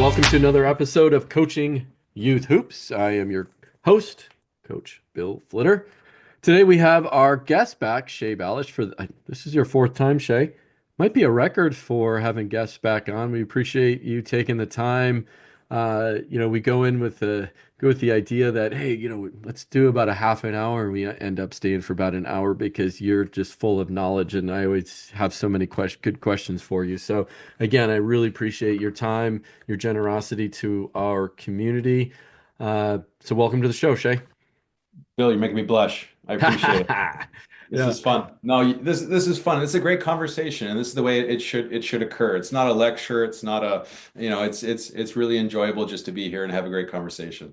Welcome to another episode of Coaching Youth Hoops. I am your host, Coach Bill Flitter. Today we have our guest back, Shay Balish. This is your fourth time, Shay. Might be a record for having guests back on. We appreciate you taking the time. We go with the idea that, hey, let's do about a half an hour, and we end up staying for about an hour because you're just full of knowledge, and I always have so many good questions for you. So again, I really appreciate your time, your generosity to our community. So welcome to the show, Shay. Bill, you're making me blush. I appreciate it. This Yeah. is fun. No, this is fun. It's a great conversation, and this is the way it should occur. It's not a lecture. It's not a, it's really enjoyable just to be here and have a great conversation.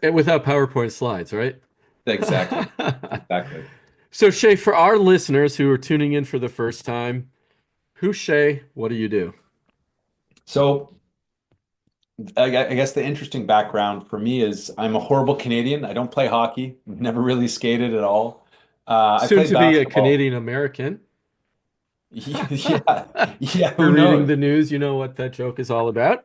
And without PowerPoint slides, right? Exactly. Exactly. So, Shay, for our listeners who are tuning in for the first time, who's Shay? What do you do? So I guess the interesting background for me is I'm a horrible Canadian. I don't play hockey. Never really skated at all. I Soon played to be a basketball. Canadian American. Yeah, yeah. You're Who reading knows? the news, you know what that joke is all about.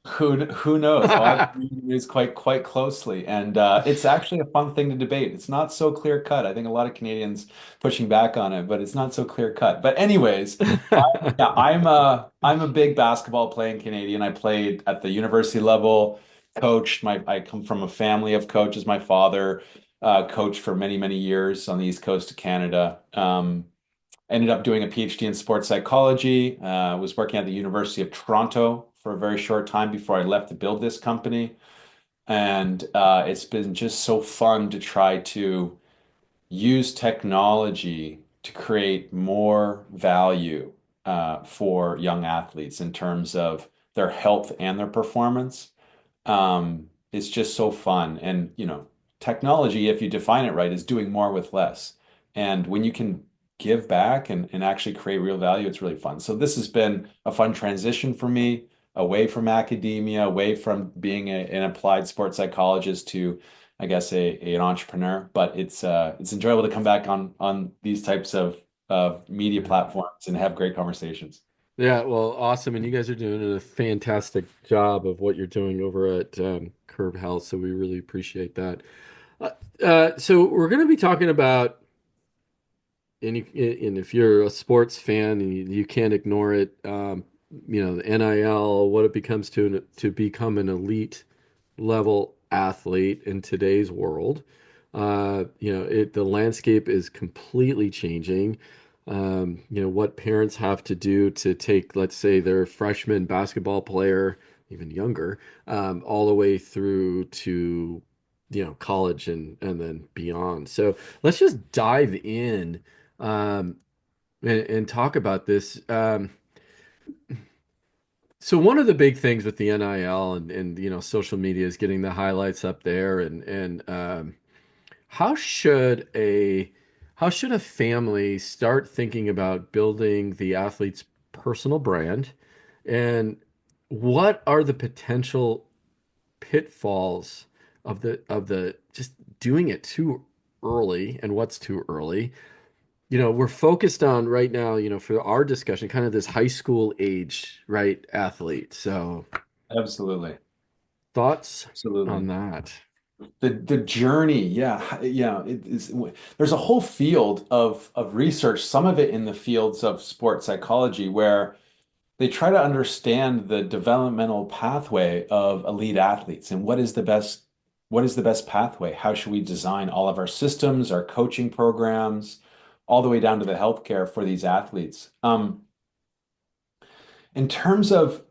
Who knows? Oh, I've read the news quite closely, and it's actually a fun thing to debate. It's not so clear cut. I think a lot of Canadians pushing back on it, but it's not so clear cut. But anyways, yeah, I'm a big basketball playing Canadian. I played at the university level, coached. I come from a family of coaches. My father coached for many years on the east coast of Canada. Ended up doing a PhD in sports psychology. Was working at the University of Toronto for a very short time before I left to build this company. And it's been just so fun to try to use technology to create more value for young athletes in terms of their health and their performance. It's just so fun. And, technology, if you define it right, is doing more with less. And when you can give back and actually create real value, it's really fun. So this has been a fun transition for me away from academia, away from being an applied sports psychologist to, I guess, an entrepreneur. But it's enjoyable to come back on these types of media platforms and have great conversations. Yeah, well, awesome. And you guys are doing a fantastic job of what you're doing over at Curb Health. So we really appreciate that. So we're going to be talking about, and if you're a sports fan and you can't ignore it, the NIL, what it becomes to become an elite level athlete in today's world. The landscape is completely changing. What parents have to do to take, let's say, their freshman basketball player, even younger, all the way through to, college and then beyond. So let's just dive in um, and talk about this. So one of the big things with the NIL and social media is getting the highlights up there and how should a family start thinking about building the athlete's personal brand, and what are the potential pitfalls of the just doing it too early, and what's too early? We're focused on right now, for our discussion, kind of this high school age, right, athlete. So Absolutely. thoughts on Absolutely. that? The journey, yeah, it is. There's a whole field of research, some of it in the fields of sports psychology, where they try to understand the developmental pathway of elite athletes and what is the best pathway? How should we design all of our systems, our coaching programs, all the way down to the healthcare for these athletes? In terms of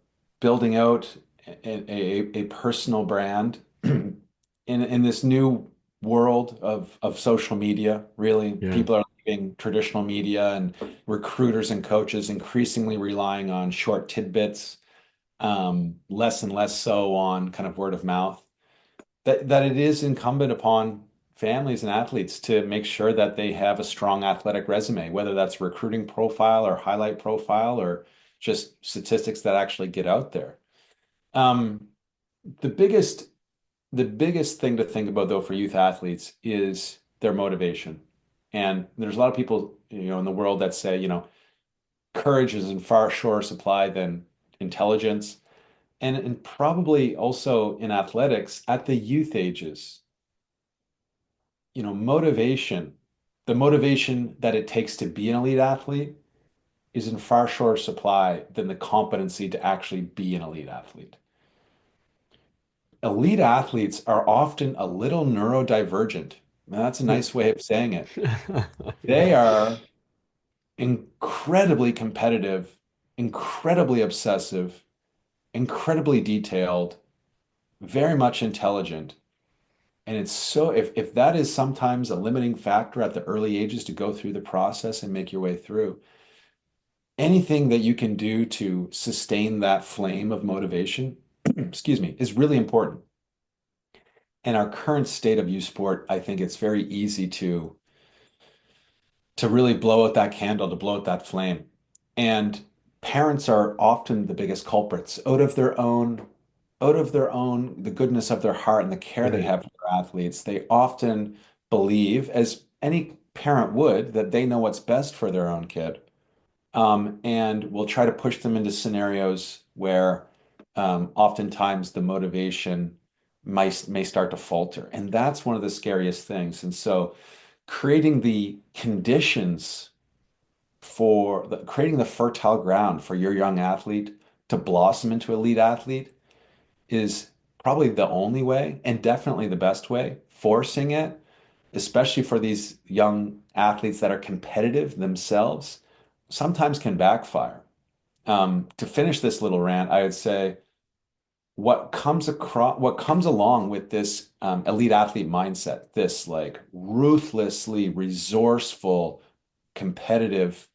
building out a personal brand in this new world of social media, really, Yeah. people are leaving traditional media and recruiters and coaches increasingly relying on short tidbits, less and less so on kind of word of mouth. That it is incumbent upon families and athletes to make sure that they have a strong athletic resume, whether that's recruiting profile or highlight profile or just statistics that actually get out there. Um, the biggest the biggest thing to think about though for youth athletes is their motivation. And there's a lot of people, in the world that say, courage is in far shorter supply than intelligence. and probably also in athletics at the youth ages, motivation, the motivation that it takes to be an elite athlete is in far shorter supply than the competency to actually be an elite athlete. Elite athletes are often a little neurodivergent. Now, that's a nice way of saying it. They Yeah. are incredibly competitive, incredibly obsessive, incredibly detailed, very much intelligent. And it's so, if that is sometimes a limiting factor at the early ages to go through the process and make your way through, anything that you can do to sustain that flame of motivation, excuse me, is really important. In our current state of youth sport, I think it's very easy to really blow out that candle, to blow out that flame. And parents are often the biggest culprits out of their own, the goodness of their heart and the care they Right. have for their athletes. They often believe, as any parent would, that they know what's best for their own kid. And will try to push them into scenarios where oftentimes the motivation may start to falter. And that's one of the scariest things. And so creating the conditions creating the fertile ground for your young athlete to blossom into elite athlete is probably the only way and definitely the best way. Forcing it, especially for these young athletes that are competitive themselves, sometimes can backfire. To finish this little rant, I would say what comes along with this elite athlete mindset, this like ruthlessly resourceful, competitive,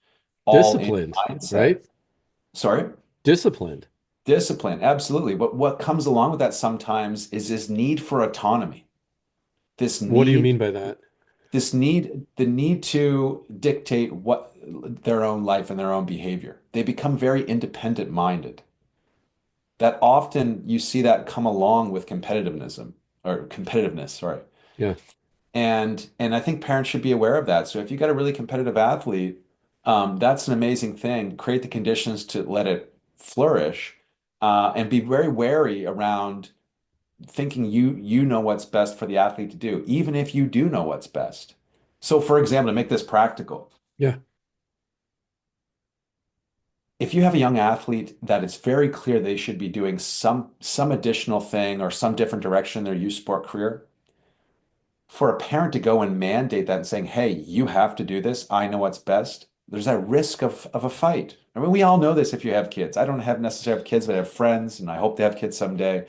all in Disciplined, mindset. right? Sorry, Disciplined. discipline, absolutely. But what comes along with that sometimes is this need for autonomy, this What do you need, mean by that? the need to dictate what their own life and their own behavior. They become very independent minded. That often you see that come along with competitiveness, sorry. Yeah. And I think parents should be aware of that. So if you got a really competitive athlete, that's an amazing thing. Create the conditions to let it flourish, and be very wary around thinking you know what's best for the athlete to do, even if you do know what's best. So, for example, to make this practical, Yeah. if you have a young athlete that it's very clear they should be doing some additional thing or some different direction in their youth sport career, for a parent to go and mandate that and saying, hey, you have to do this, I know what's best, there's that risk of a fight. I mean, we all know this if you have kids. I don't have necessarily have kids, but I have friends, and I hope they have kids someday.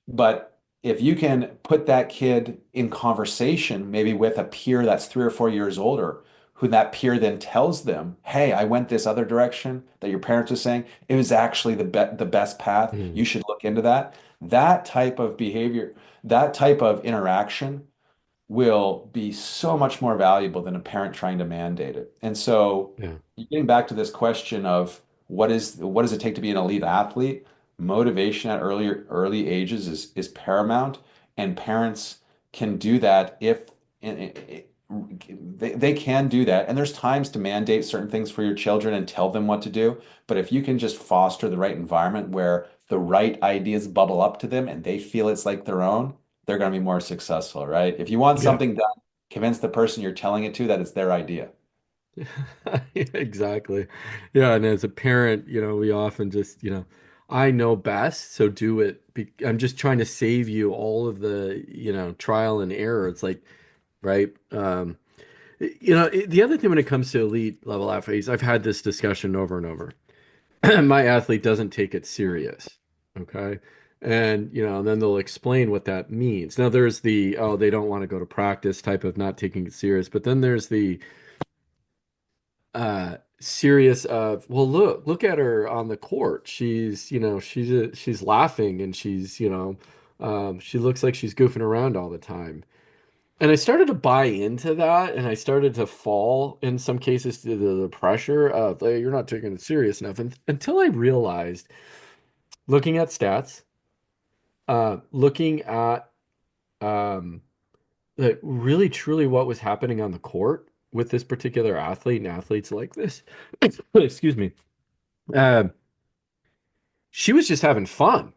But if you can put that kid in conversation, maybe with a peer that's 3 or 4 years older, who that peer then tells them, hey, I went this other direction that your parents are saying, it was actually the best path. Mm. You should look into that. That type of behavior, that type of interaction will be so much more valuable than a parent trying to mandate it. And so, Yeah. getting back to this question of what does it take to be an elite athlete? Motivation at early ages is paramount, and parents can do that if they can do that. And there's times to mandate certain things for your children and tell them what to do. But if you can just foster the right environment where the right ideas bubble up to them and they feel it's like their own, they're going to be more successful, right? If you want Yeah. something done, convince the person you're telling it to that it's their idea. Yeah, exactly. Yeah, and as a parent, we often just, I know best, so do it. I'm just trying to save you all of the, trial and error. It's like, right? The other thing when it comes to elite level athletes, I've had this discussion over and over. My athlete doesn't take it serious. Okay. And, then they'll explain what that means. Now, there's the, oh, they don't want to go to practice type of not taking it serious. But then there's the serious of, well, look at her on the court. She's laughing and she looks like she's goofing around all the time. And I started to buy into that, and I started to fall in some cases to the pressure of, hey, you're not taking it serious enough. And until I realized, looking at stats, looking at um, really truly what was happening on the court with this particular athlete and athletes like this, excuse me, uh, she was just having fun.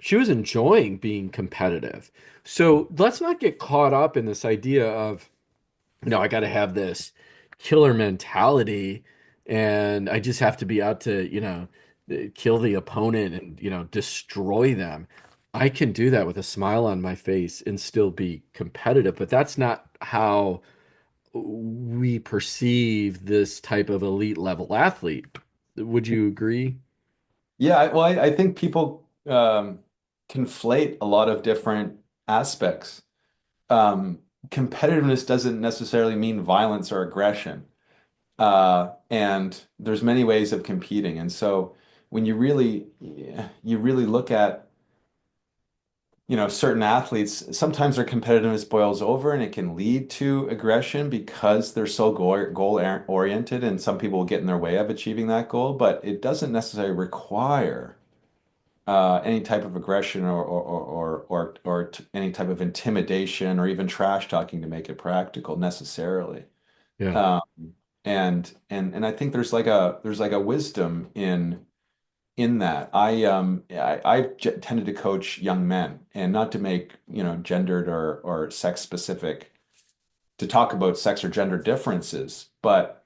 she was enjoying being competitive. So let's not get caught up in this idea of, I got to have this killer mentality and I just have to be out to, kill the opponent and, destroy them. I can do that with a smile on my face and still be competitive, but that's not how we perceive this type of elite level athlete. Would you agree? Yeah, I think people conflate a lot of different aspects. Competitiveness doesn't necessarily mean violence or aggression. And there's many ways of competing. And so when you really look at, certain athletes, sometimes their competitiveness boils over and it can lead to aggression because they're so goal oriented, and some people will get in their way of achieving that goal, but it doesn't necessarily require any type of aggression or any type of intimidation or even trash talking to make it practical necessarily. Yeah. Um, and I think there's like a wisdom in that. I've tended to coach young men, and not to make, gendered or sex specific, to talk about sex or gender differences, but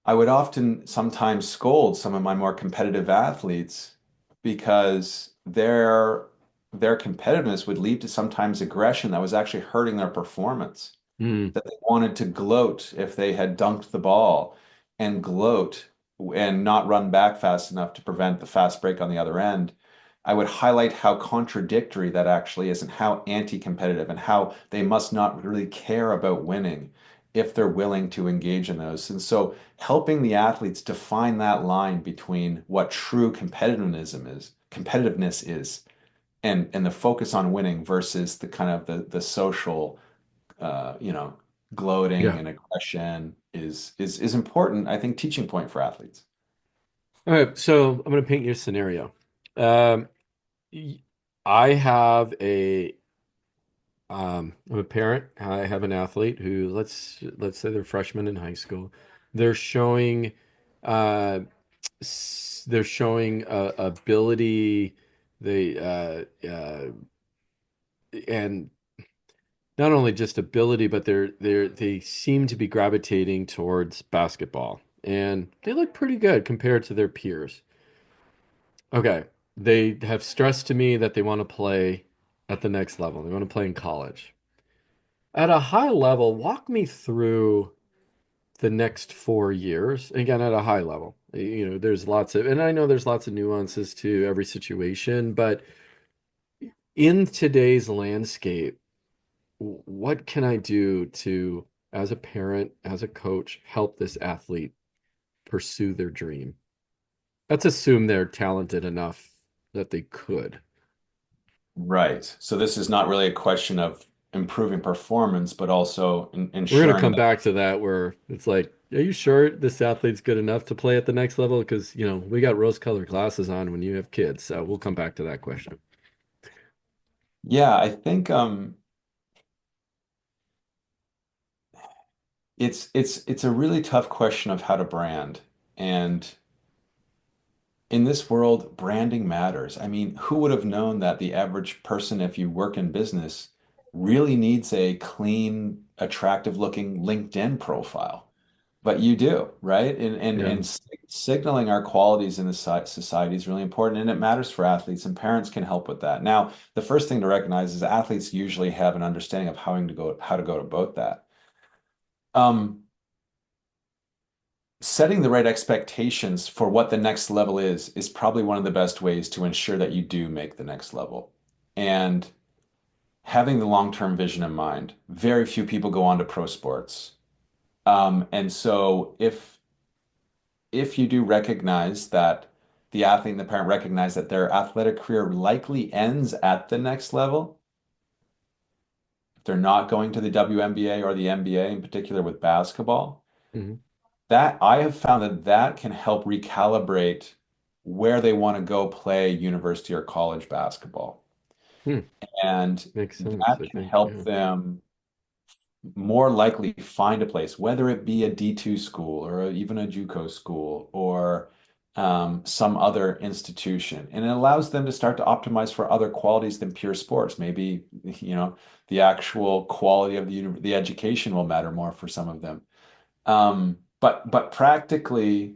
I would often sometimes scold some of my more competitive athletes because their competitiveness would lead to sometimes aggression that was actually hurting their performance. Mm, That they wanted to gloat if they had dunked the ball, and gloat and not run back fast enough to prevent the fast break on the other end. I would highlight how contradictory that actually is, and how anti-competitive, and how they must not really care about winning if they're willing to engage in those. And so helping the athletes define that line between what true competitiveness is, and the focus on winning versus the kind of the social, uh, you know, gloating yeah. and aggression is important, I think, teaching point for athletes. All right. So I'm going to paint you a scenario. Um, y- I have I'm a parent. I have an athlete who let's say they're freshmen in high school. They're showing uh they're showing ability they and not only just ability, but they seem to be gravitating towards basketball, and they look pretty good compared to their peers. Okay, they have stressed to me that they want to play at the next level. They want to play in college. At a high level, walk me through the next 4 years. Again, at a high level. There's lots of, and I know there's lots of nuances to every situation, but in today's landscape, what can I do to, as a parent, as a coach, help this athlete pursue their dream? Let's assume they're talented enough that they could. Right. So this is not really a question of improving performance, but also We're going to ensuring come that. back to that where it's like, are you sure this athlete's good enough to play at the next level? Because, we got rose-colored glasses on when you have kids. So we'll come back to that question. Yeah, I think it's a really tough question of how to brand. And in this world, branding matters. I mean, who would have known that the average person, if you work in business, really needs a clean, attractive looking LinkedIn profile? But you do, right? Yeah. And signaling our qualities in the society is really important, and it matters for athletes, and parents can help with that. Now, the first thing to recognize is athletes usually have an understanding of how to go about that. Um, Setting the right expectations for what the next level is probably one of the best ways to ensure that you do make the next level. And having the long-term vision in mind. Very few people go on to pro sports. And so if you do recognize that the athlete and the parent recognize that their athletic career likely ends at the next level, if they're not going to the WNBA or the NBA, in particular with basketball, Hmm. that I have found that can help recalibrate where they want to go play university or college basketball. Hmm. And Makes sense, that I can think. help Yeah. them more likely find a place, whether it be a D2 school or even a JUCO school, or some other institution. And it allows them to start to optimize for other qualities than pure sports. Maybe, the actual quality of the education will matter more for some of them. But practically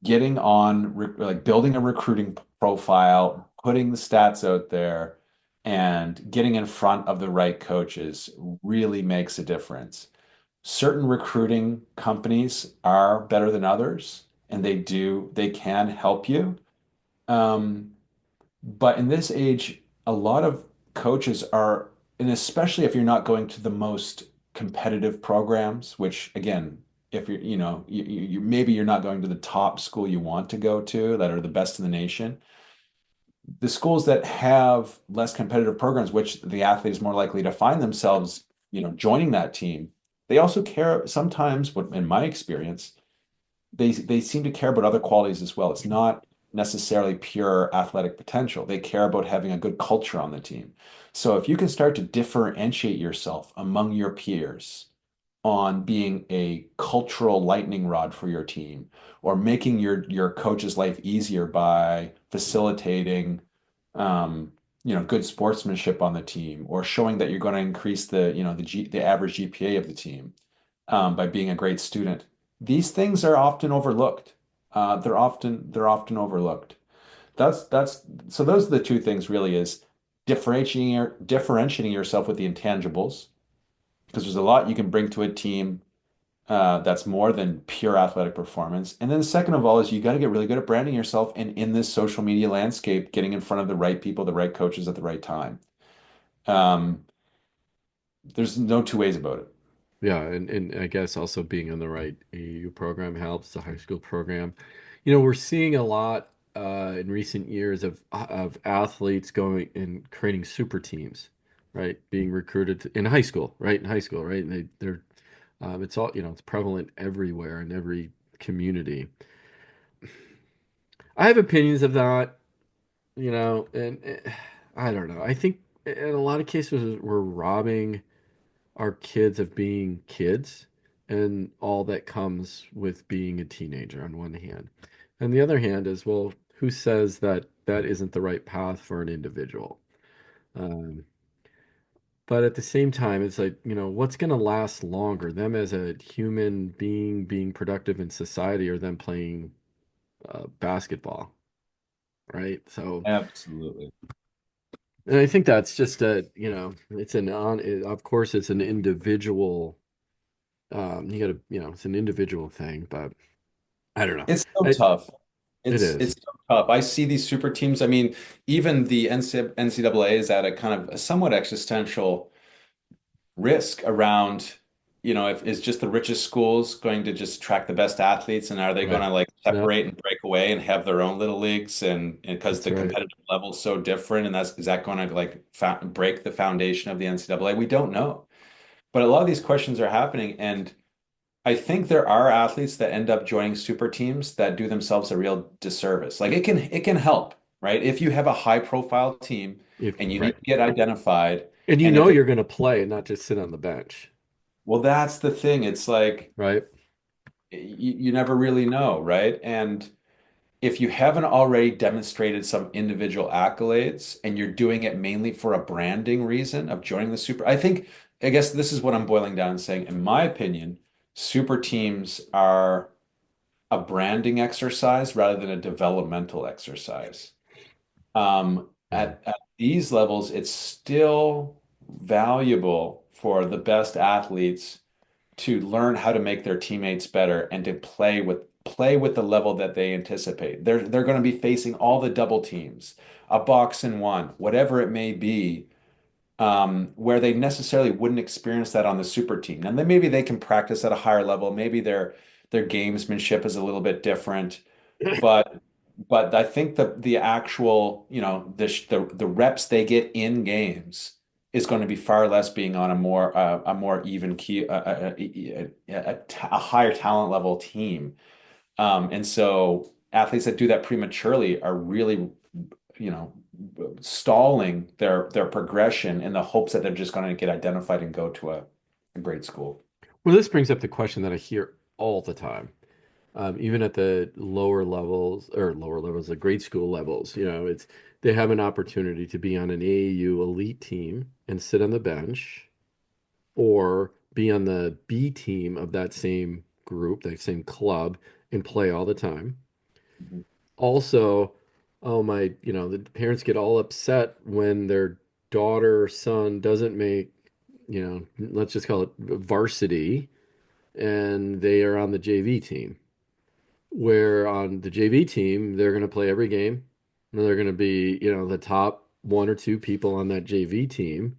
getting on, like building a recruiting profile, putting the stats out there, and getting in front of the right coaches really makes a difference. Certain recruiting companies are better than others, and they can help you. Um, but in this age, a lot of coaches are, and especially if you're not going to the most competitive programs, which again, if you're, maybe you're not going to the top school you want to go to that are the best in the nation. The schools that have less competitive programs, which the athlete is more likely to find themselves, joining that team, they also care sometimes, what in my experience, they seem to care about other qualities as well. It's not necessarily pure athletic potential. They care about having a good culture on the team. So if you can start to differentiate yourself among your peers on being a cultural lightning rod for your team, or making your coach's life easier by facilitating good sportsmanship on the team, or showing that you're going to increase the average GPA of the team, by being a great student. These things are often overlooked. They're often overlooked. That's so those are the two things really, is differentiating yourself with the intangibles, because there's a lot you can bring to a team, that's more than pure athletic performance. And then the second of all is you got to get really good at branding yourself, and in this social media landscape, getting in front of the right people, the right coaches at the right time. Um, there's no two ways about it. Yeah, and I guess also being on the right AU program helps, the high school program. We're seeing a lot in recent years of athletes going and creating super teams, right? Being recruited in high school, right? In high school, right? And they're it's all, it's prevalent everywhere in every community. I have opinions of that, and I don't know. I think in a lot of cases we're robbing our kids of being kids and all that comes with being a teenager on one hand. And the other hand is, well, who says that that isn't the right path for an individual? Um, but at the same time, it's like, what's going to last longer, them as a human being productive in society, or them playing basketball, right? So, Absolutely. and I think that's just it's of course, it's an individual, you gotta, it's an individual thing, but I don't know. It's so It tough. it It's is. so tough. I see these super teams. I mean, even the NCAA is at a kind of a somewhat existential risk around, if is just the richest schools going to just attract the best athletes, and are they going Right. to like Yep, separate and break away and have their own little leagues, and because that's the right. competitive level is so different, and is that going to like break the foundation of the NCAA? We don't know. But a lot of these questions are happening, and I think there are athletes that end up joining super teams that do themselves a real disservice. Like it can help, right? If you have a high profile team If and you need right. to get identified, And and if it, you're going to play and not just sit on the bench, well, that's the thing. It's like right? you never really know, right? And if you haven't already demonstrated some individual accolades, and you're doing it mainly for a branding reason of joining the super, I guess this is what I'm boiling down and saying. In my opinion, super teams are a branding exercise rather than a developmental exercise. Yeah. At these levels, it's still valuable for the best athletes to learn how to make their teammates better, and to play with the level that they anticipate. They're going to be facing all the double teams, a box and one, whatever it may be, where they necessarily wouldn't experience that on the super team. And then maybe they can practice at a higher level. Maybe their gamesmanship is a little bit different, but I think the actual, the reps they get in games is going to be far less being on a more even key, a higher talent level team. And so athletes that do that prematurely are really, you know, stalling their progression in the hopes that they're just going to get identified and go to a great school. Well, this brings up the question that I hear all the time. even at the lower levels, the grade school levels, it's they have an opportunity to be on an AAU elite team and sit on the bench, or be on the B team of that same group, that same club, and play all the time. Mhm. Also, oh my, the parents get all upset when their daughter or son doesn't make, let's just call it varsity, and they are on the JV team. Where on the JV team, they're going to play every game. And they're going to be, the top one or two people on that JV team,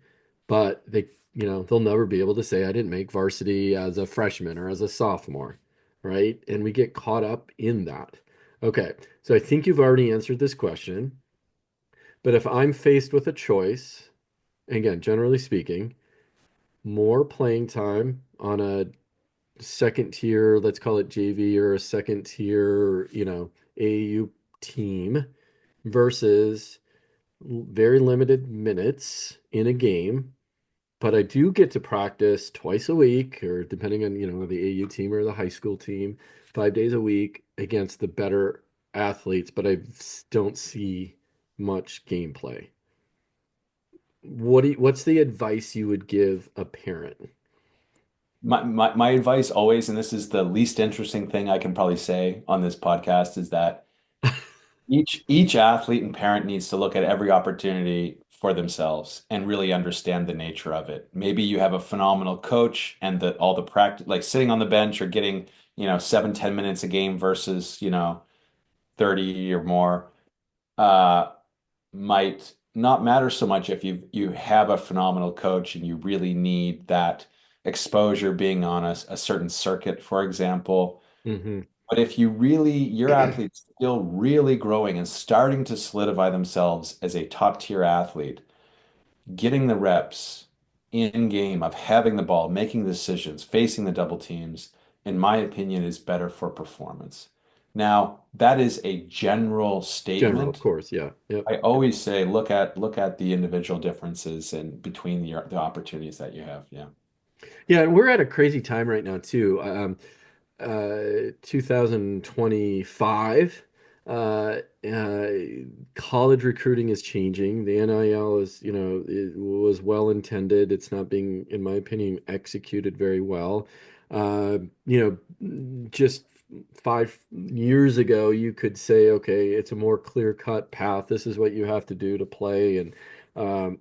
but they'll never be able to say, I didn't make varsity as a freshman or as a sophomore, right? And we get caught up in that. Okay, so I think you've already answered this question, but if I'm faced with a choice, again, generally speaking, more playing time on a second tier, let's call it JV, or a second tier, AAU team versus very limited minutes in a game, but I do get to practice twice a week, or depending on, the AU team or the high school team, 5 days a week against the better athletes, but I don't see much gameplay. What's the advice you would give a parent? My advice always, and this is the least interesting thing I can probably say on this podcast, is that each athlete and parent needs to look at every opportunity for themselves and really understand the nature of it. Maybe you have a phenomenal coach and that all the practice, like sitting on the bench or getting, 7, 10 minutes a game versus, 30 or more, uh, might not matter so much if you have a phenomenal coach and you really need that exposure being on a certain circuit, for example. Hmm. But if your athlete's still really growing and starting to solidify themselves as a top tier athlete, getting the reps in game of having the ball, making decisions, facing the double teams, in my opinion, is better for performance. Now, that is a general General, of statement. course, yeah, yep. I always say look at the individual differences and between the opportunities that you have. Yeah. Yeah, and we're at a crazy time right now too. 2025, uh, uh, college recruiting is changing. The NIL is, it was well intended. It's not being, in my opinion, executed very well. Uh, just 5 years ago, you could say, okay, it's a more clear-cut path. This is what you have to do to play, and um,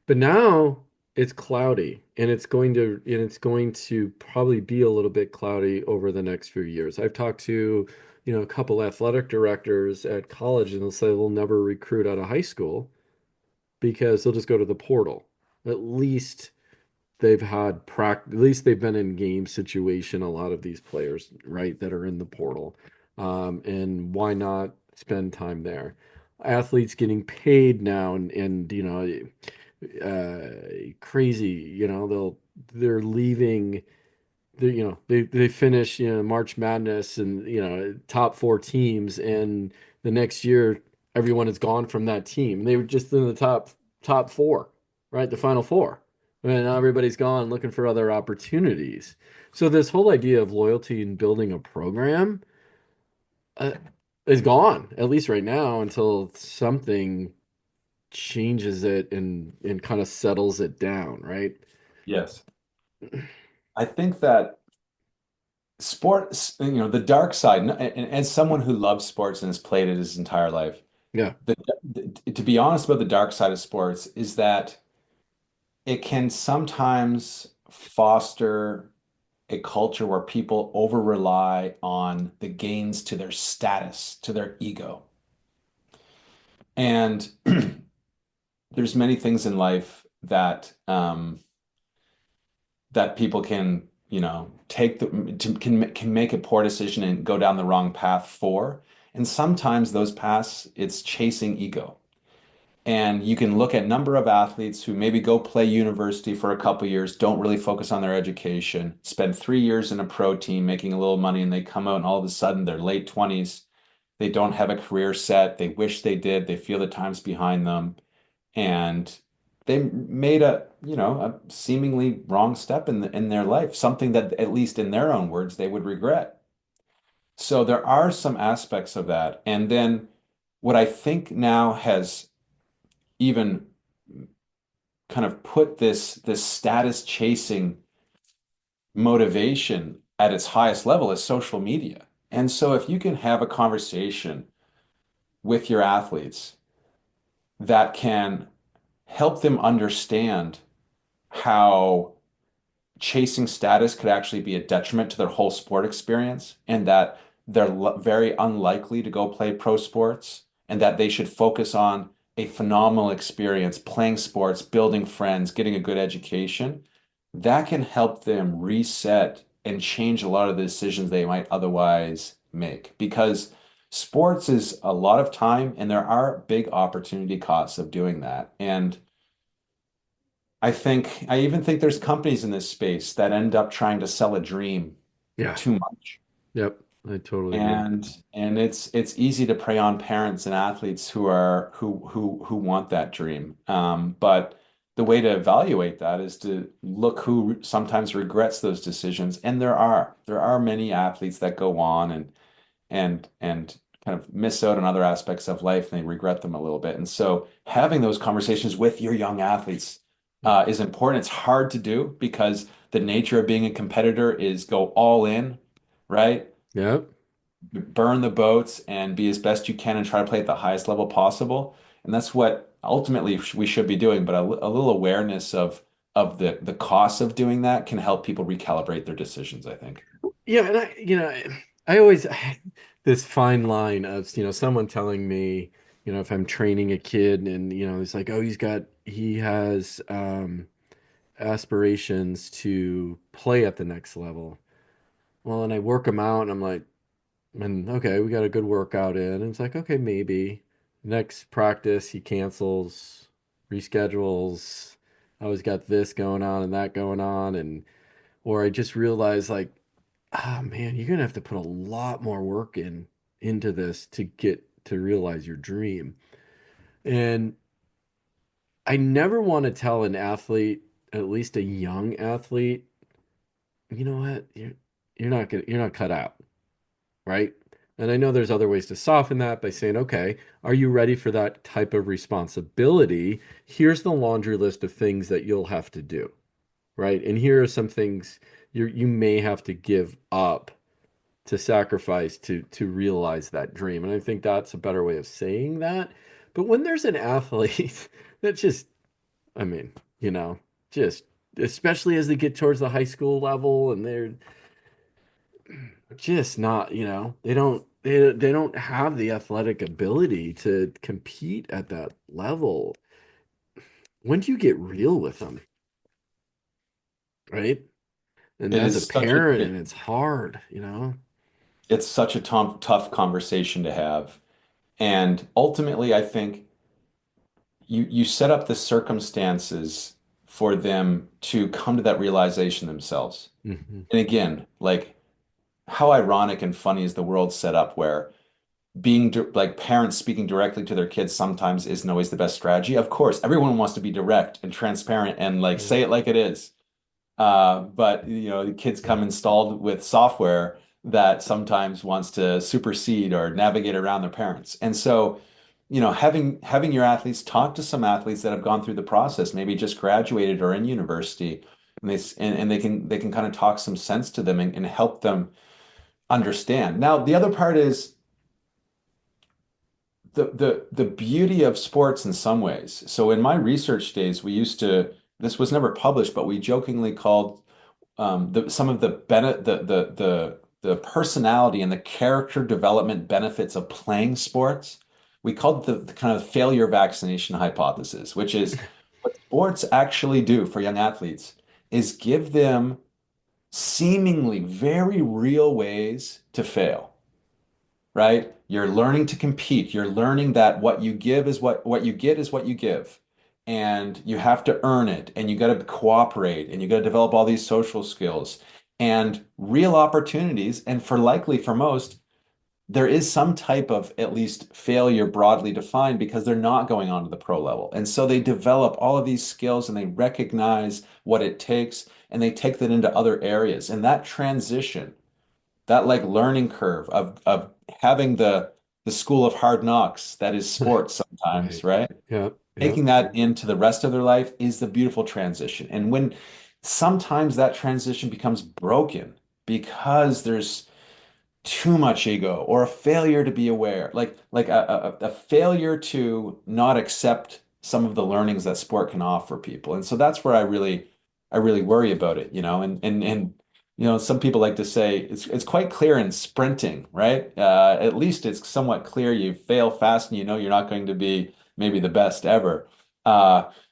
but now it's cloudy, and it's going to probably be a little bit cloudy over the next few years. I've talked to, a couple athletic directors at college, and they'll say they'll never recruit out of high school because they'll just go to the portal. At least at least they've been in game situation, a lot of these players, right, that are in the portal. And why not spend time there? Athletes getting paid now, and crazy, they're leaving. They finish, March Madness, and top four teams, and the next year everyone is gone from that team. They were just in the top four, right? The final four. And now everybody's gone looking for other opportunities. So this whole idea of loyalty and building a program uh, is gone, at least right now, until something changes it and kind of settles it down, right? Yes. I think that sports, the dark side, and as someone who loves sports and has played it his entire life, Yeah, to be honest about the dark side of sports is that it can sometimes foster a culture where people over rely on the gains to their status, to their ego. And there's many things in life that people can, take can make a poor decision and go down the wrong path for. And sometimes those paths, it's chasing ego. And you can look at number of athletes who maybe go play university for a couple years, don't really focus on their education, spend 3 years in a pro team making a little money, and they come out and all of a sudden they're late 20s. They don't have a career set. They wish they did. They feel the time's behind them. And they made a seemingly wrong step in their life, something that at least in their own words they would regret. So there are some aspects of that. And then what I think now has even kind of put this status chasing motivation at its highest level is social media. And so if you can have a conversation with your athletes that can help them understand how chasing status could actually be a detriment to their whole sport experience, and that they're very unlikely to go play pro sports, and that they should focus on a phenomenal experience playing sports, building friends, getting a good education. That can help them reset and change a lot of the decisions they might otherwise make, because sports is a lot of time and there are big opportunity costs of doing that. And I even think there's companies in this space that end up trying to sell a dream Yeah. too much. Yep. I totally agree. And it's easy to prey on parents and athletes who want that dream. But the way to evaluate that is to look who sometimes regrets those decisions. And there are many athletes that go on and kind of miss out on other aspects of life and they regret them a little bit. And so having those conversations with your young athletes is important. It's hard to do because the nature of being a competitor is go all in, right? Yep. Burn the boats and be as best you can and try to play at the highest level possible. And that's what ultimately we should be doing. But a little awareness of the costs of doing that can help people recalibrate their decisions, I think. Yeah, and I always this fine line of, someone telling me, if I'm training a kid and, it's like, oh, he has aspirations to play at the next level. Well, and I work him out and I'm like, and okay, we got a good workout in. And it's like, okay, maybe next practice he cancels, reschedules. I always got this going on and that going on. And, or I just realized like, ah, man, you're gonna have to put a lot more work into this to get to realize your dream. And I never want to tell an athlete, at least a young athlete, you know what, you're not cut out, right? And I know there's other ways to soften that by saying, okay, are you ready for that type of responsibility? Here's the laundry list of things that you'll have to do, right? And here are some things you may have to give up to sacrifice to realize that dream. And I think that's a better way of saying that. But when there's an athlete that just, I mean, you know, just especially as they get towards the high school level and they're just not, they don't have the athletic ability to compete at that level. When do you get real with them, right? And It as a is such a parent, and it's hard, it's such a tough conversation to have. And ultimately, I think you set up the circumstances for them to come to that realization themselves. Hmm. And again, like how ironic and funny is the world set up where like parents speaking directly to their kids sometimes isn't always the best strategy. Of course, everyone wants to be direct and transparent and like Yeah. say it like it is. But the kids come installed with software that sometimes wants to supersede or navigate around their parents. And so, having your athletes talk to some athletes that have gone through the process, maybe just graduated or in university, and they can kind of talk some sense to them and help them understand. Now, the other part is the beauty of sports in some ways. So in my research days, this was never published, but we jokingly called some of the the personality and the character development benefits of playing sports. We called the kind of failure vaccination hypothesis, which is what sports actually do for young athletes is give them seemingly very real ways to fail, right? You're learning to compete. You're learning that what you give is what you get is what you give. And you have to earn it and you got to cooperate and you got to develop all these social skills and real opportunities. And for most, there is some type of at least failure broadly defined because they're not going on to the pro level. And so they develop all of these skills and they recognize what it takes and they take that into other areas. And that transition that like learning curve of having the school of hard knocks that is sports sometimes, Right. right? Yeah. Yeah. Taking that into the rest of their life is the beautiful transition. And when sometimes that transition becomes broken because there's too much ego or a failure to be aware, like a failure to not accept some of the learnings that sport can offer people. And so that's where I really worry about it, and some people like to say it's quite clear in sprinting, right? At least it's somewhat clear you fail fast and you know you're not going to be maybe the best ever.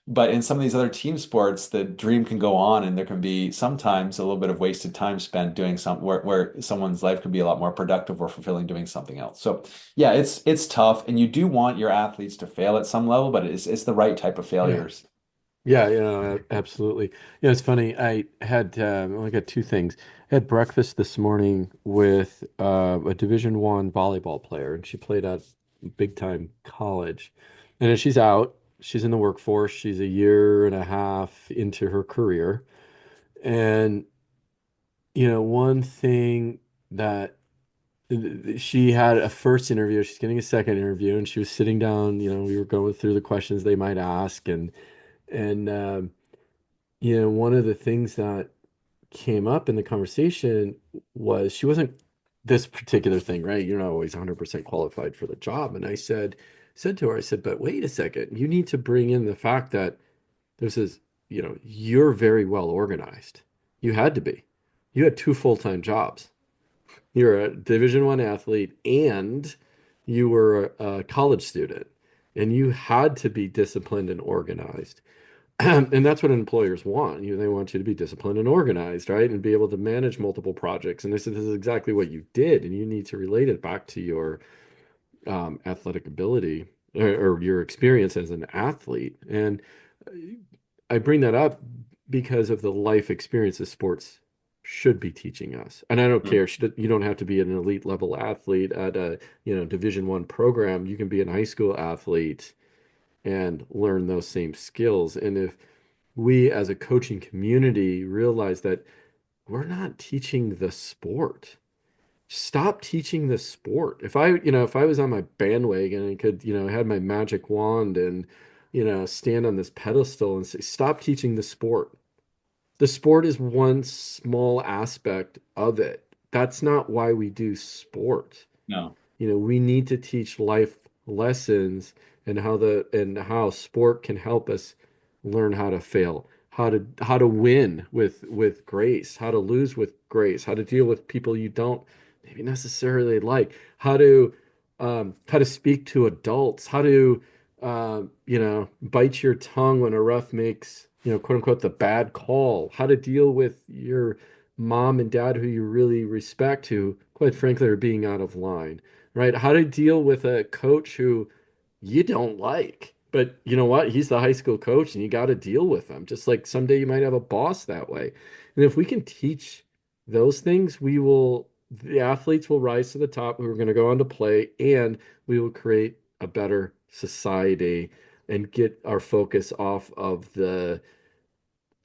But in some of these other team sports, the dream can go on, and there can be sometimes a little bit of wasted time spent doing something where someone's life could be a lot more productive or fulfilling doing something else. So, yeah, it's tough, and you do want your athletes to fail at some level, but it's the right type of Yeah. failures. Yeah, absolutely. It's funny. I got two things. I had breakfast this morning with a Division I volleyball player, and she played at big time college. And then she's out. She's in the workforce. She's a year and a half into her career. And one thing that she had a first interview, she's getting a second interview, and she was sitting down. We were going through the questions they might ask, and one of the things that came up in the conversation was she wasn't this particular thing, right? You're not always 100% qualified for the job. And I said to her, I said, but wait a second, you need to bring in the fact that this is, you're very well organized. You had to be. You had two full-time jobs. You're a Division I athlete and you were a college student, and you had to be disciplined and organized. And that's what employers want. They want you to be disciplined and organized, right? And be able to manage multiple projects. And they said, this is exactly what you did. And you need to relate it back to your athletic ability or your experience as an athlete. And I bring that up because of the life experiences sports should be teaching us. And I don't care. You don't have to be an elite level athlete at a, Division I program. You can be an high school athlete and learn those same skills. And if we as a coaching community realize that we're not teaching the sport. Stop teaching the sport. If I was on my bandwagon and could, had my magic wand and, stand on this pedestal and say, stop teaching the sport. The sport is one small aspect of it. That's not why we do sport. No, We need to teach life lessons and how sport can help us learn how to fail, how to win with grace, how to lose with grace, how to deal with people you don't maybe necessarily like, how to speak to adults, how to bite your tongue when a ref makes, quote unquote, the bad call, how to deal with your mom and dad who you really respect, who quite frankly are being out of line, right? How to deal with a coach who you don't like, but you know what? He's the high school coach and you got to deal with him. Just like someday you might have a boss that way. And if we can teach those things, the athletes will rise to the top who are going to go on to play, and we will create a better society and get our focus off of the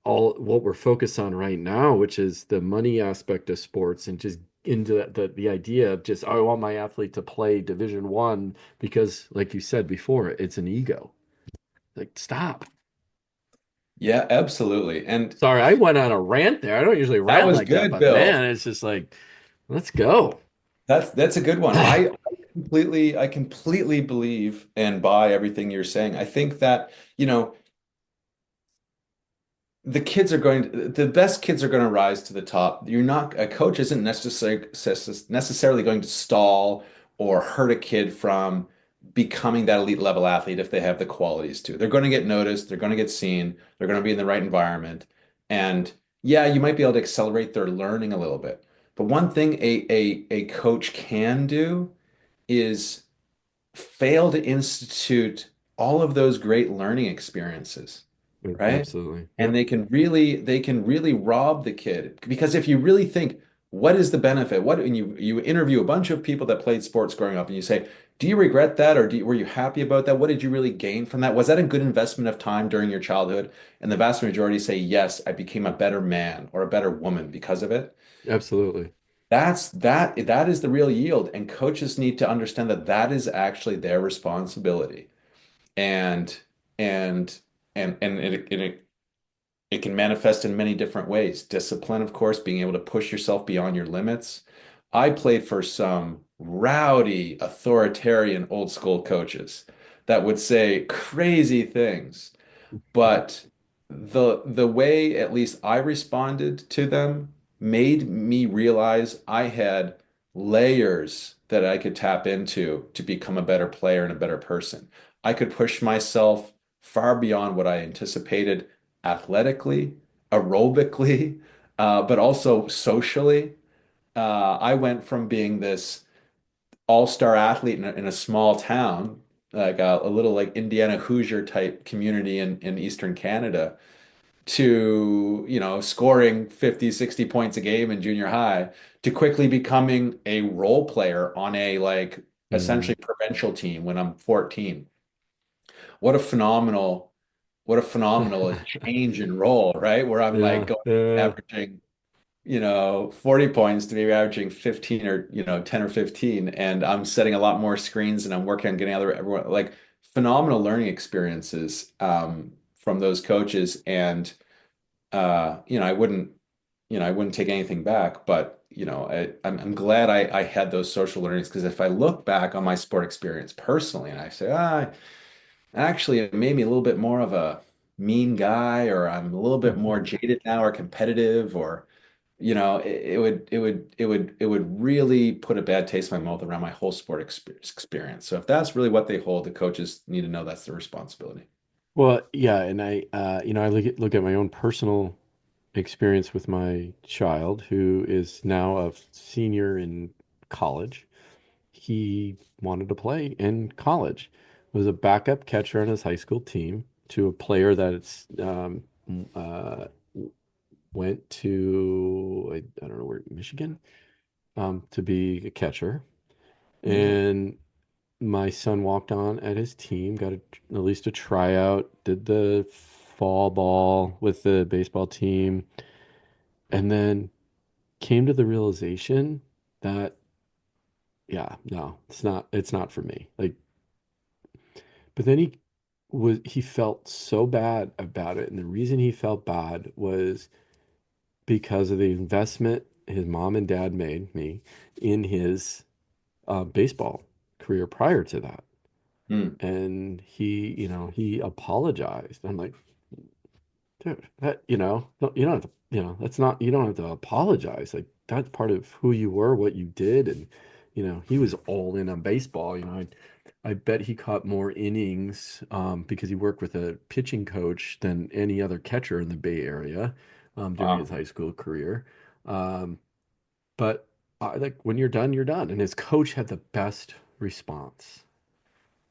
all what we're focused on right now, which is the money aspect of sports, and just into the idea of just, I want my athlete to play Division I because, like you said before, it's an ego. Like, stop. yeah, absolutely. And Sorry, I went on a rant there. I don't usually that rant was like that, good, but Bill. man, it's just like, let's go. That's a good one. I completely believe and buy everything you're saying. I think that, the best kids are going to rise to the top. A coach isn't necessarily going to stall or hurt a kid from becoming that elite level athlete if they have the qualities to. They're going to get noticed, they're going to get seen, they're going to be in the right environment. And yeah, you might be able to accelerate their learning a little bit. But one thing a coach can do is fail to institute all of those great learning experiences, right? Absolutely. And Yep. they can really rob the kid, because if you really think, what is the benefit? And you interview a bunch of people that played sports growing up and you say, do you regret that, or were you happy about that? What did you really gain from that? Was that a good investment of time during your childhood? And the vast majority say, yes, I became a better man or a better woman because of it. Absolutely. that is the real yield, and coaches need to understand that that is actually their responsibility. And and it can manifest in many different ways. Discipline, of course, being able to push yourself beyond your limits. I played for some rowdy, authoritarian, old school coaches that would say crazy things, but the way at least I responded to them made me realize I had layers that I could tap into to become a better player and a better person. I could push myself far beyond what I anticipated athletically, aerobically, but also socially. I went from being this all-star athlete in a small town, like a little like Indiana Hoosier type community in Eastern Canada, to, scoring 50, 60 points a game in junior high, to quickly becoming a role player on a like Mm. essentially provincial team when I'm 14. What a phenomenal, what a phenomenal change in role, right? Where I'm like Yeah, going yeah. averaging 40 points to be averaging 15 or, 10 or 15. And I'm setting a lot more screens and I'm working on getting other everyone like phenomenal learning experiences from those coaches. And I wouldn't take anything back, but I'm glad I had those social learnings because if I look back on my sport experience personally and I say, actually it made me a little bit more of a mean guy, or I'm a little bit more jaded now or competitive, or it would really put a bad taste in my mouth around my whole sport experience. So if that's really what they hold, the coaches need to know that's their responsibility. Well, yeah, and I look at my own personal experience with my child, who is now a senior in college. He wanted to play in college, was a backup catcher on his high school team to a player that uh, went to I don't know where, Michigan, to be a catcher. Okay. And my son walked on at his team, got at least a tryout, did the fall ball with the baseball team, and then came to the realization that, yeah, no, it's not for me. Like, but then he felt so bad about it, and the reason he felt bad was because of the investment his mom and dad made me in his baseball career prior to that. Hmm. And he apologized. I'm like, dude, that, you don't have to, that's not, you don't have to apologize. Like, that's part of who you were, what you did. And, he was all in on baseball. I bet he caught more innings because he worked with a pitching coach than any other catcher in the Bay Area during his Wow. high school career. Um, but like, when you're done, you're done. And his coach had the best response.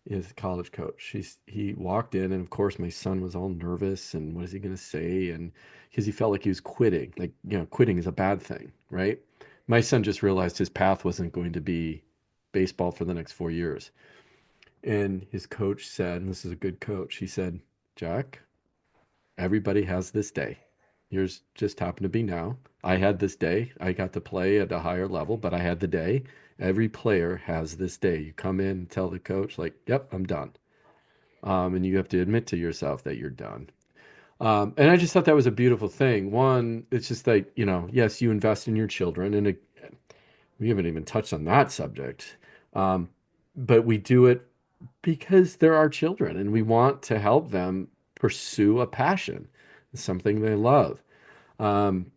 His college coach. He walked in, and of course, my son was all nervous, and what is he going to say? And because he felt like he was quitting, like, quitting is a bad thing, right? My son just realized his path wasn't going to be baseball for the next 4 years. And his coach said, and this is a good coach, he said, Jack, everybody has this day. Yours just happened to be now. I had this day. I got to play at a higher level, but I had the day. Every player has this day. You come in and tell the coach, like, yep, I'm done. And you have to admit to yourself that you're done. And I just thought that was a beautiful thing. One, it's just like, yes, you invest in your children, and we haven't even touched on that subject. Um, but we do it because they're our children, and we want to help them pursue a passion, something they love. And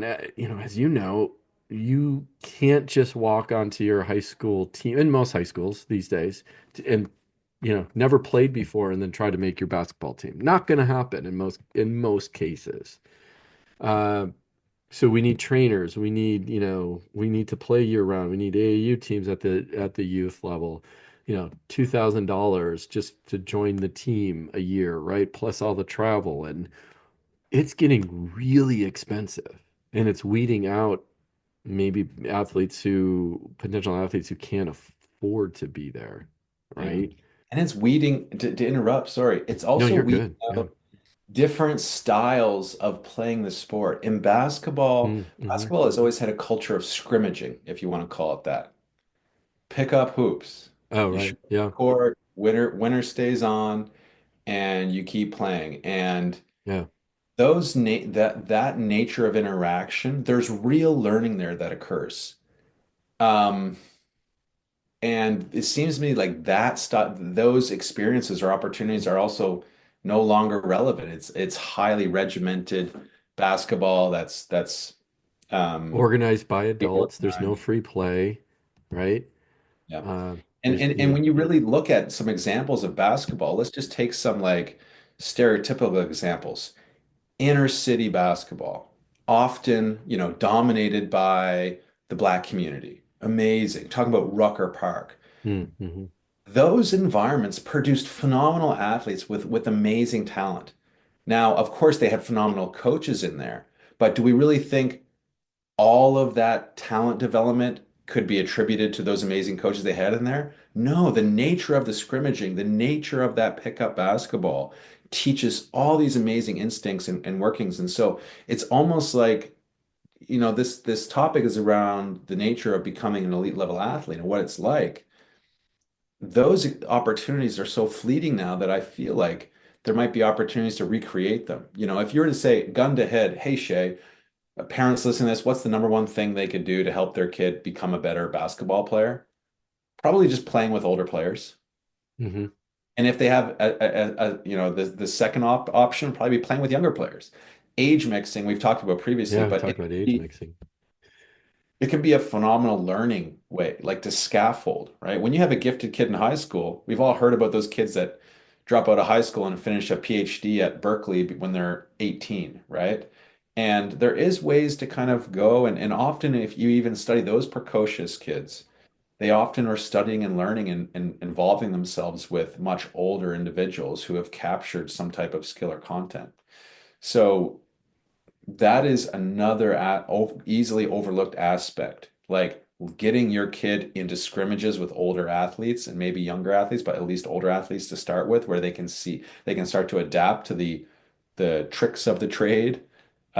as you can't just walk onto your high school team, in most high schools these days, and never played before and then try to make your basketball team. Not going to happen in most cases. Uh, so we need trainers. We need to play year round. We need AAU teams at the youth level. $2,000 just to join the team a year, right? Plus all the travel, and it's getting really expensive, and it's weeding out maybe potential athletes who can't afford to be there, Yeah. right? And it's weeding, to interrupt, sorry. It's No, also you're weeding good. Yeah. out different styles of playing the sport. In basketball, Mm-hmm. basketball has always had a culture of scrimmaging, if you want to call it that. Pick up hoops. Oh, You right. shoot Yeah. the court, winner stays on, and you keep playing. And Yeah. that nature of interaction, there's real learning there that occurs. Um, and it seems to me like that stuff, those experiences or opportunities are also no longer relevant. It's highly regimented basketball that's um Organized by adults. There's no organized. free play, right? Yeah. Uh, And, there's, and and when you really look at some examples of basketball, let's just take some like stereotypical examples. Inner city basketball, often, dominated by the black community. Amazing. Talking about Rucker Park. mm-hmm. Those environments produced phenomenal athletes with amazing talent. Now, of course, they had phenomenal coaches in there, but do we really think all of that talent development could be attributed to those amazing coaches they had in there? No, the nature of the scrimmaging, the nature of that pickup basketball teaches all these amazing instincts and workings. And so it's almost like, this topic is around the nature of becoming an elite level athlete and what it's like. Those opportunities are so fleeting now that I feel like there might be opportunities to recreate them. If you were to say, gun to head, hey Shay, parents listening to this, what's the number one thing they could do to help their kid become a better basketball player? Probably just playing with older players. Mm-hmm. And if they have the second option, probably be playing with younger players. Age mixing, we've talked about previously, Yeah, we but talked about age mixing. it can be a phenomenal learning way, like to scaffold, right? When you have a gifted kid in high school, we've all heard about those kids that drop out of high school and finish a PhD at Berkeley when they're 18, right? And there is ways to kind of go, and often if you even study those precocious kids, they often are studying and learning and involving themselves with much older individuals who have captured some type of skill or content. So that is another easily overlooked aspect. Like getting your kid into scrimmages with older athletes and maybe younger athletes, but at least older athletes to start with, where they can start to adapt to the tricks of the trade,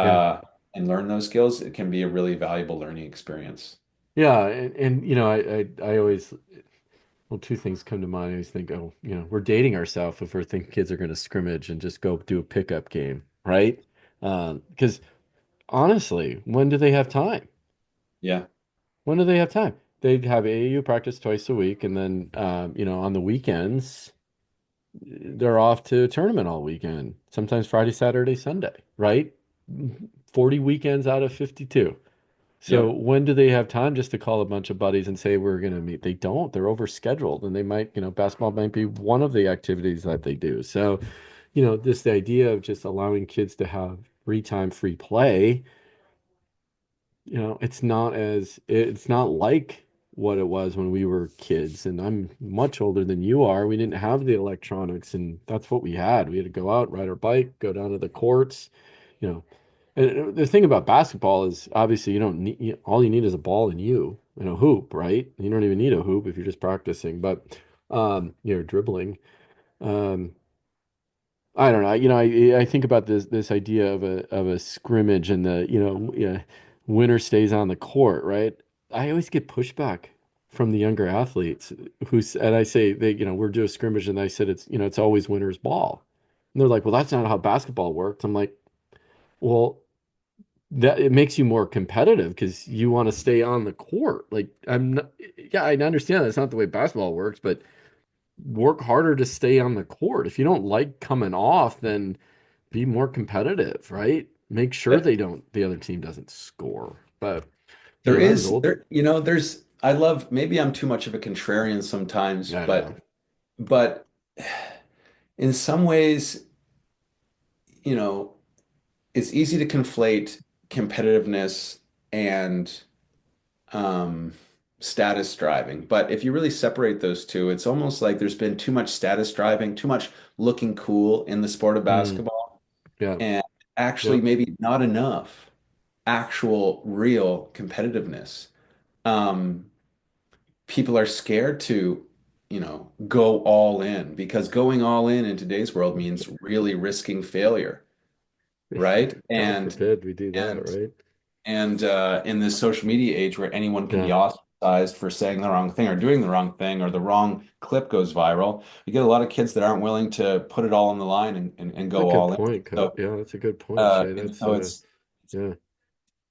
Yeah. uh, and learn those skills. It can be a really valuable learning experience. Yeah. And I always, well, two things come to mind. I always think, oh, we're dating ourselves if we're thinking kids are going to scrimmage and just go do a pickup game, right? Because honestly, when do they have time? Yeah, When do they have time? They have AAU practice twice a week, and then on the weekends they're off to a tournament all weekend. Sometimes Friday, Saturday, Sunday, right? 40 weekends out of 52. So yep. when do they have time just to call a bunch of buddies and say we're going to meet? They don't. They're overscheduled, and they might, basketball might be one of the activities that they do. So, this idea of just allowing kids to have free time, free play, it's not like what it was when we were kids, and I'm much older than you are. We didn't have the electronics, and that's what we had. We had to go out, ride our bike, go down to the courts, you know. And the thing about basketball is obviously you don't need all you need is a ball and a hoop, right? You don't even need a hoop if you're just practicing, but you're dribbling. Um, I don't know. I think about this idea of a scrimmage and winner stays on the court, right? I always get pushback from the younger athletes and I say we're doing a scrimmage and I said it's always winner's ball. And they're like, well, that's not how basketball works. I'm like, well, that it makes you more competitive because you want to stay on the court. Like I'm not, yeah, I understand that's not the way basketball works, but work harder to stay on the court. If you don't like coming off, then be more competitive, right? Make sure the other team doesn't score. But that was old. I love, maybe I'm too much of a contrarian sometimes, I know. but in some ways, you know, it's easy to conflate competitiveness and um, status driving. But if you really separate those two, it's almost like there's been too much status driving, too much looking cool in the sport of Mm, basketball, yeah. and actually Yep. maybe not enough actual real competitiveness. Um, People are scared to. go all in, because going all in today's world means really risking failure, right? God And forbid we do that, and right? in this social media age where anyone can be Yeah, ostracized for saying the wrong thing or doing the wrong thing, or the wrong clip goes viral, you get a lot of kids that aren't willing to put it all on the line and that's a go good all in. point, So, Yeah, that's a good point, Shay. and That's so it's yeah,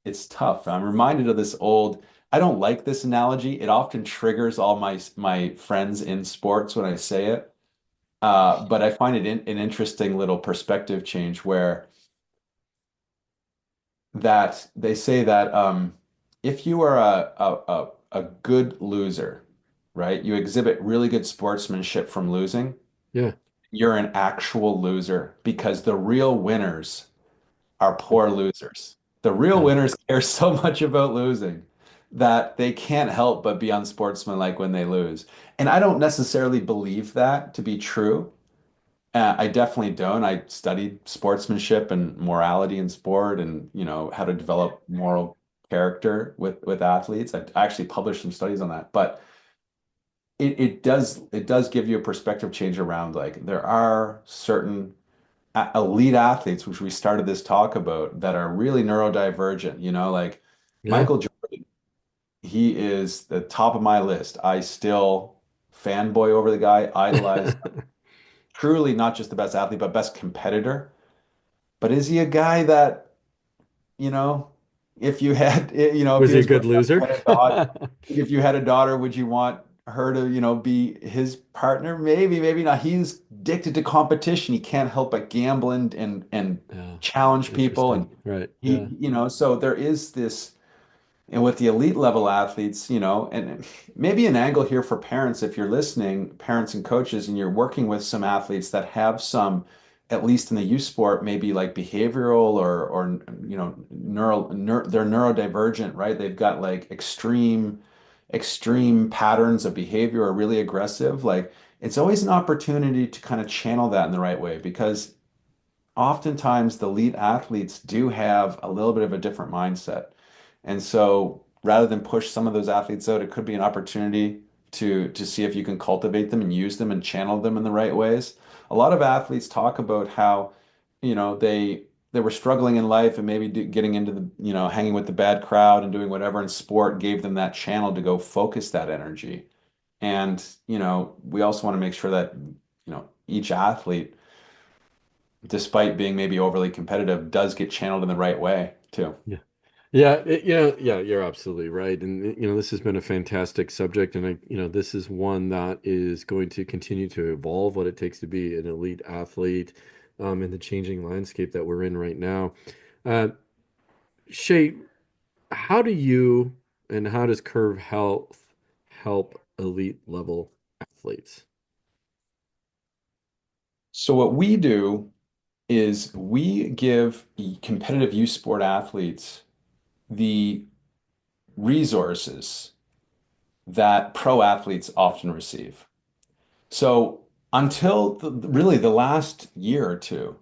it's tough. I'm reminded of this old. I don't like this analogy. It often triggers all my friends in sports when I say it. But I find it an interesting little perspective change where that they say that if you are a good loser, right? You exhibit really good sportsmanship from losing, yeah, you're an actual loser, because the real winners are poor losers. The real yeah, winners care so much about losing that they can't help but be unsportsmanlike when they lose. And I don't necessarily believe that to be true. I definitely don't. I studied sportsmanship and morality in sport, and how to develop moral character with athletes. I actually published some studies on that. But it does give you a perspective change around, like, there are certain elite athletes, which we started this talk about, that are really neurodivergent. Like yeah. Michael Jordan, he is the top of my list. I still fanboy over the guy, idolize. Truly not just the best athlete, but best competitor. But is he a guy that, you know, if you had, if Was he he a was good growing up, loser? had a daughter, if you had a daughter, would you want her to, be his partner? Maybe, maybe not. He's addicted to competition. He can't help but gamble and Yeah, challenge people. And interesting. Right. he, Yeah. so there is this. And with the elite level athletes, and maybe an angle here for parents, if you're listening, parents and coaches, and you're working with some athletes that have some, at least in the youth sport, maybe like behavioral or they're neurodivergent, right? They've got like extreme patterns of behavior, or really aggressive. Like, it's always an opportunity to kind of channel that in the right way, because oftentimes the elite athletes do have a little bit of a different mindset. And so rather than push some of those athletes out, it could be an opportunity to see if you can cultivate them and use them and channel them in the right ways. A lot of athletes talk about how, they were struggling in life, and maybe getting into the, hanging with the bad crowd and doing whatever, in sport gave them that channel to go focus that energy. And, we also want to make sure that, each athlete, despite being maybe overly competitive, does get channeled in the right way too. Yeah. Yeah, yeah, you're absolutely right. And this has been a fantastic subject, and this is one that is going to continue to evolve what it takes to be an elite athlete, in the changing landscape that we're in right now. Uh, Shay, how do you and how does Curve Health help elite level athletes? So what we do is we give competitive youth sport athletes the resources that pro athletes often receive. So until really the last year or two,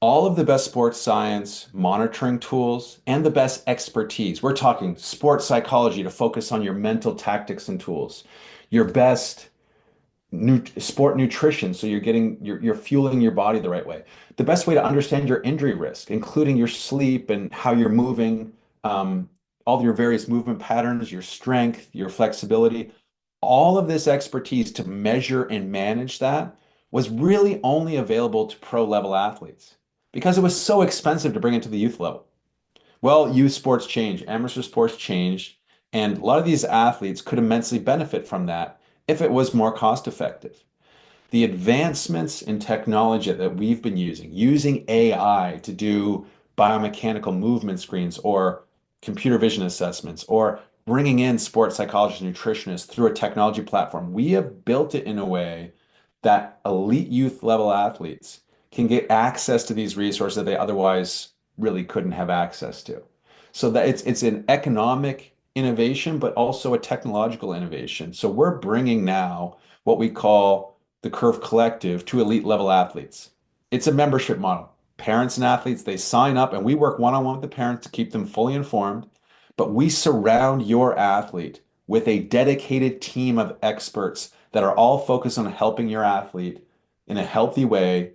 all of the best sports science monitoring tools and the best expertise. We're talking sports psychology to focus on your mental tactics and tools, your best sport nutrition, so you're fueling your body the right way. The best way to understand your injury risk, including your sleep and how you're moving, all of your various movement patterns, your strength, your flexibility, all of this expertise to measure and manage that was really only available to pro level athletes because it was so expensive to bring it to the youth level. Well, youth sports changed, amateur sports changed, and a lot of these athletes could immensely benefit from that if it was more cost effective. The advancements in technology that we've been using AI to do biomechanical movement screens or computer vision assessments, or bringing in sports psychologists and nutritionists through a technology platform, we have built it in a way that elite youth level athletes can get access to these resources that they otherwise really couldn't have access to. So that it's an economic innovation, but also a technological innovation. So we're bringing now what we call the Curve Collective to elite level athletes. It's a membership model. Parents and athletes, they sign up, and we work one-on-one with the parents to keep them fully informed. But we surround your athlete with a dedicated team of experts that are all focused on helping your athlete in a healthy way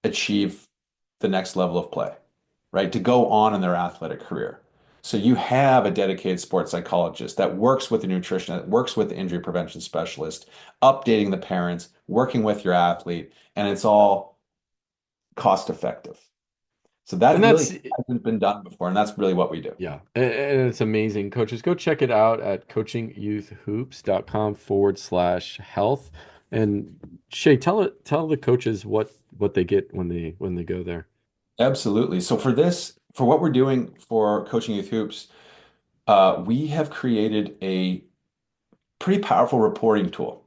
achieve the next level of play, right? To go on in their athletic career. So you have a dedicated sports psychologist that works with the nutritionist, that works with the injury prevention specialist, updating the parents, working with your athlete, and it's all cost effective. So And that that's really hasn't been done before, and that's really what we do. yeah, and it's amazing. Coaches, go check it out at coachingyouthhoops.com/health. And Shay, tell the coaches what they get when they go there. Absolutely. So for what we're doing for Coaching Youth Hoops, we have created a pretty powerful reporting tool.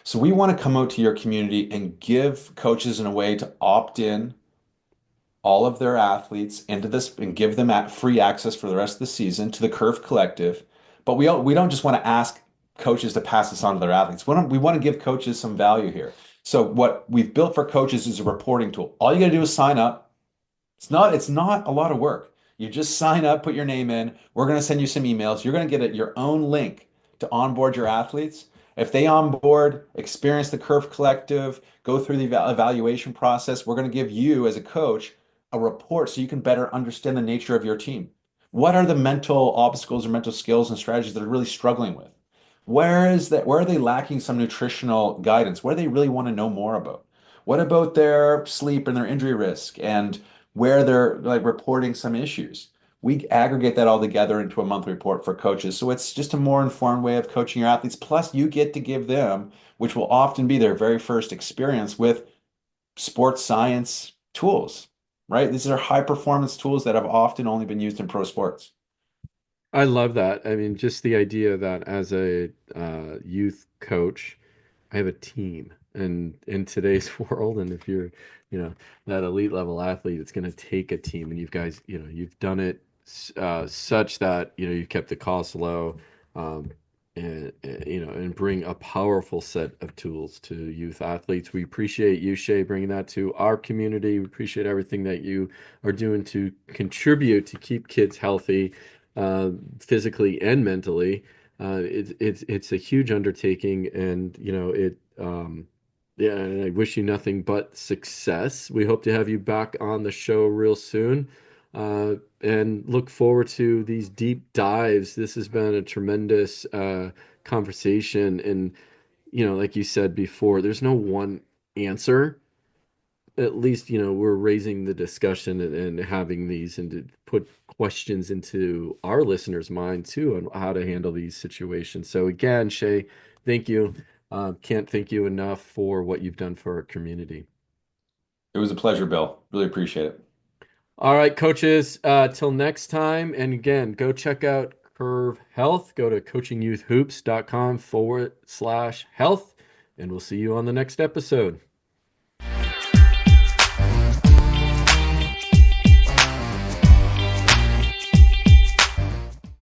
So we want to come out to your community and give coaches in a way to opt in all of their athletes into this and give them free access for the rest of the season to the Curve Collective. But we don't just want to ask coaches to pass this on to their athletes. We want to give coaches some value here. So what we've built for coaches is a reporting tool. All you got to do is sign up. It's not a lot of work. You just sign up, put your name in. We're going to send you some emails. You're going to get your own link to onboard your athletes. If they onboard, experience the Curve Collective, go through the evaluation process, we're going to give you as a coach a report so you can better understand the nature of your team. What are the mental obstacles or mental skills and strategies that are really struggling with? Where are they lacking some nutritional guidance? What do they really want to know more about? What about their sleep and their injury risk and where they're like reporting some issues? We aggregate that all together into a monthly report for coaches. So it's just a more informed way of coaching your athletes. Plus, you get to give them, which will often be their very first experience with sports science tools, right? These are high performance tools that have often only been used in pro sports. I love that. I mean, just the idea that as a youth coach, I have a team, and in today's world, and if you're, that elite level athlete, it's going to take a team, and you guys, you've done it such that you've kept the costs low, um, and bring a powerful set of tools to youth athletes. We appreciate you, Shay, bringing that to our community. We appreciate everything that you are doing to contribute to keep kids healthy, physically and mentally. It's a huge undertaking, and yeah, and I wish you nothing but success. We hope to have you back on the show real soon, and look forward to these deep dives. This has been a tremendous conversation, and like you said before, there's no one answer. At least we're raising the discussion, and having these, and to put questions into our listeners' mind too on how to handle these situations. So again, Shay, thank you. Can't thank you enough for what you've done for our community. It was a pleasure, Bill. Really appreciate it. All right, coaches, till next time. And again, go check out Curve Health. Go to coachingyouthhoops.com/health, and we'll see you on the next episode.